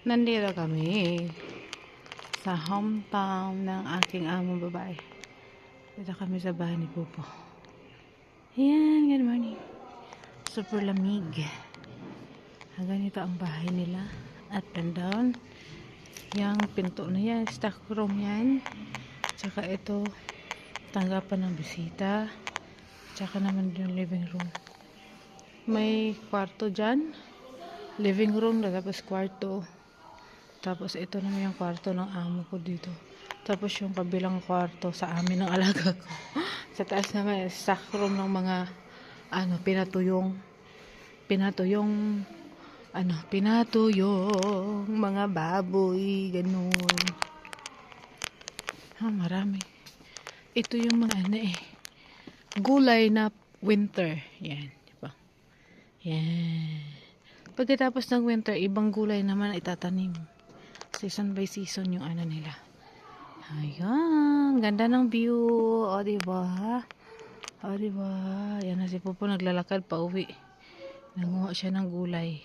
Nandito kami sa hometown ng aking among babae. Dito kami sa bahay ni Pupo. Ayan, good morning. Super lamig. Ganito ang bahay nila. Up and down. Yang pinto na yan, stock room yan. Tsaka ito, tanggapan ng bisita. Tsaka naman yung living room. May kwarto dyan. Living room, tapos kwarto. Tapos ito naman yung kwarto ng amo ko dito. Tapos yung kabilang kwarto sa amin ng alaga ko. Sa taas naman stock room ng mga pinatuyong mga baboy, ganun. Marami. Ito yung mga gulay na winter. Yan, diba? Yan. Pagkatapos ng winter, ibang gulay naman itatanim. Season by season yung nila. Ayan, ganda ng view. O, diba? O, diba? Yan na si Pupo naglalakad pa uwi. Nanguha siya ng gulay.